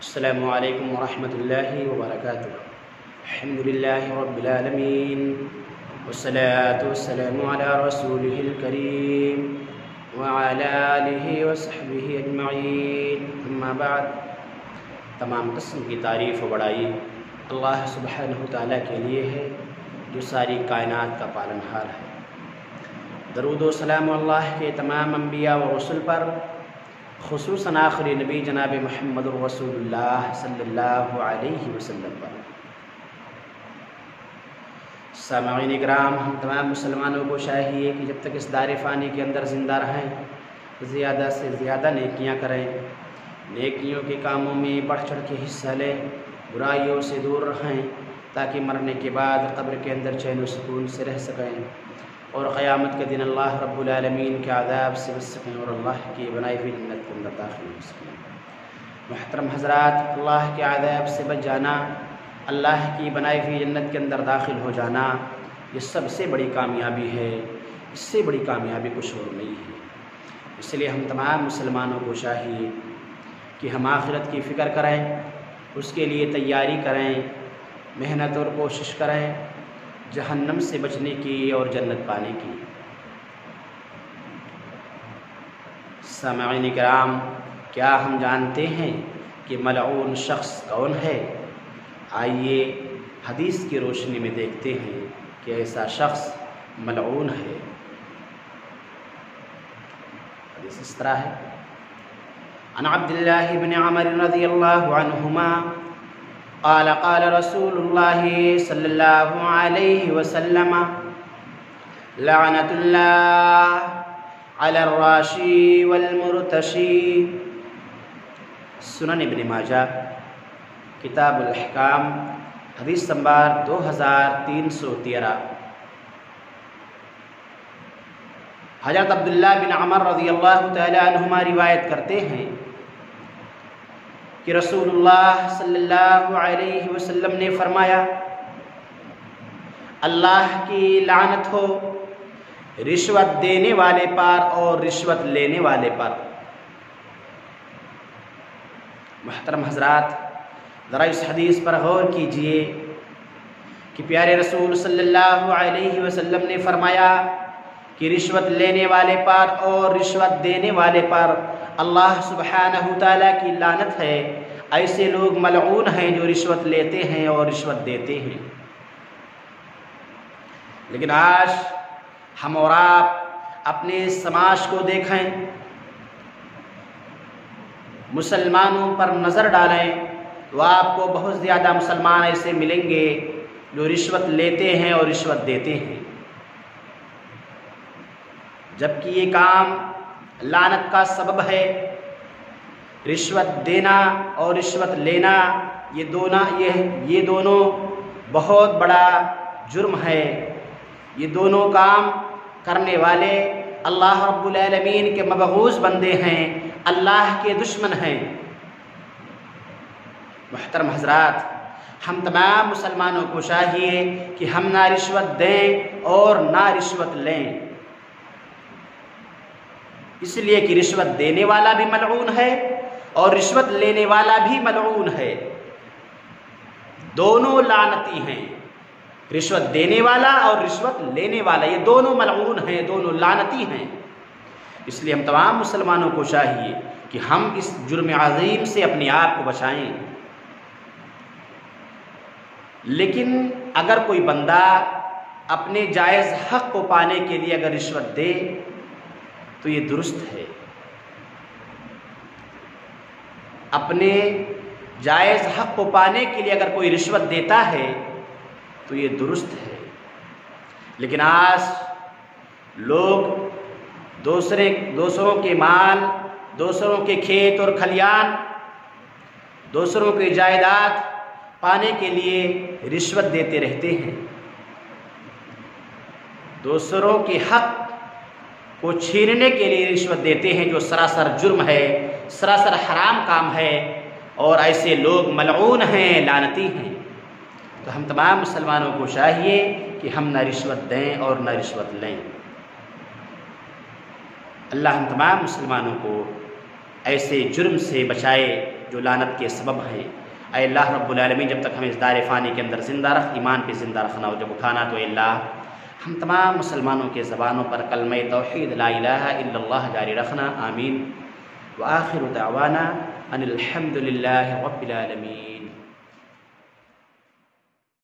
अस्सलामु अलैकुम वरहमतुल्लाहि वबरकातुहू। अल्हम्दुलिल्लाहि रब्बिल आलमीन वस्सलातु वस्सलामु अला रसूलिहिल करीम व अला आलिहि व सहबिहि अजमईन। अम्मा बाद। तमाम किस्म की तारीफ़ व बड़ाई अल्लाह सुब्हानहु तआला के लिए है जो सारी कायनात का पालनहार है। दरूद व सलाम अल्लाह के तमाम अंबिया व रसूल पर, खुसूसन आखिरी नबी जनाब मुहम्मदुर रसूलुल्लाह सल्लल्लाहु अलैहि वसल्लम पर। सामईन इकराम, हम तमाम मुसलमानों को चाहिए कि जब तक इस दार फ़ानी के अंदर ज़िंदा रहें ज़्यादा से ज़्यादा नेकियां करें, नेकियों के कामों में बढ़ चढ़ के हिस्सा लें, बुराइयों से दूर रहें ताकि मरने के बाद कब्र के अंदर चैन व सुकून से रह सकें और क़यामत के दिन अल्लाह रब्बुल आलमीन के आज़ाब से बच सकें और अल्लाह की बनाई हुई जन्नत के अंदर दाखिल हो सकें। मुहतरम हज़रात, अल्लाह के आज़ाब से बच जाना, अल्लाह की बनाई हुई जन्नत के अंदर दाखिल हो जाना, ये सबसे बड़ी कामयाबी है। इससे बड़ी कामयाबी कुछ और नहीं है। इसलिए हम तमाम मुसलमानों को चाहिए कि हम आखिरत की फ़िक्र करें, उसके लिए तैयारी करें, मेहनत और कोशिश करें जहन्नम से बचने की और जन्नत पाने की। सामईन इकराम, क्या हम जानते हैं कि मलऊन शख्स कौन है? आइए हदीस की रोशनी में देखते हैं कि ऐसा शख्स मलऊन है। हदीस इस तरह है, अन अब्दुल्लाह इब्न उमर रज़ियल्लाहु अन्हुमा क़ाल क़ाल रसूलुल्लाहि सल्लल्लाहु अलैहि वसल्लम लअनतुल्लाह अलर राशी वल मुर्तशी। सुनन इब्न माजा किताबुल अहकाम हदीस नंबर 2313। हज़रत अब्दुल्लाह बिन उमर रज़ियल्लाहु तआला अन्हुमा रिवायत करते हैं कि रसूलुल्लाह सल्लल्लाहु अलैहि वसल्लम ने फरमाया, अल्लाह की लानत हो रिश्वत देने वाले पर और रिश्वत लेने वाले पर। मुहतरम हज़रात, ज़रा इस हदीस पर गौर कीजिए कि प्यारे रसूल सल्लल्लाहु अलैहि वसल्लम ने फरमाया कि रिश्वत लेने वाले पर और रिश्वत देने वाले पर अल्लाह सुब्हानहु तआला की लानत है। ऐसे लोग मलऊन हैं जो रिश्वत लेते हैं और रिश्वत देते हैं। लेकिन आज हम और आप अपने समाज को देखें, मुसलमानों पर नज़र डालें तो आपको बहुत ज़्यादा मुसलमान ऐसे मिलेंगे जो रिश्वत लेते हैं और रिश्वत देते हैं, जबकि ये काम लानत का सबब है। रिश्वत देना और रिश्वत लेना ये दोनों बहुत बड़ा जुर्म है। ये दोनों काम करने वाले अल्लाह रब्बुल आलमीन के मबगूज़ बंदे हैं, अल्लाह के दुश्मन हैं। मुहतरम हज़रात, हम तमाम मुसलमानों को चाहिए कि हम ना रिश्वत दें और ना रिश्वत लें, इसलिए कि रिश्वत देने वाला भी मलऊन है और रिश्वत लेने वाला भी मलऊन है। दोनों लानती हैं, रिश्वत देने वाला और रिश्वत लेने वाला, ये दोनों मलऊन हैं, दोनों लानती हैं। इसलिए हम तमाम मुसलमानों को चाहिए कि हम इस जुर्म अज़ीम से अपने आप को बचाएं। लेकिन अगर कोई बंदा अपने जायज़ हक़ को पाने के लिए अगर रिश्वत दे तो ये दुरुस्त है। अपने जायज़ हक़ को पाने के लिए अगर कोई रिश्वत देता है तो ये दुरुस्त है। लेकिन आज लोग दूसरों के माल, दूसरों के खेत और खलियान, दूसरों की जायदाद पाने के लिए रिश्वत देते रहते हैं। दूसरों के हक़ को छीनने के लिए रिश्वत देते हैं, जो सरासर जुर्म है, सरासर हराम काम है, और ऐसे लोग मलऊन हैं, लानती हैं। तो हम तमाम मुसलमानों को चाहिए कि हम न रिश्वत दें और न रिश्वत लें। अल्लाह हम तमाम मुसलमानों को ऐसे जुर्म से बचाए जो लानत के सबब हैं। ऐ अल्लाह रब्बुल आलमीन जब तक हमें इस दार फ़ानी के अंदर ज़िंदा रख, ईमान पे ज़िंदा रखना हो जब उठाना, तो अल्लाह हम तमाम मुसलमानों के ज़बानों पर कलमे तौहीद ला इलाहा इल्लल्लाह जारी रखना। आमीन। व आखिरु दावाना अनिल हम्दुलिल्लाहि रब्बिल आलमीन।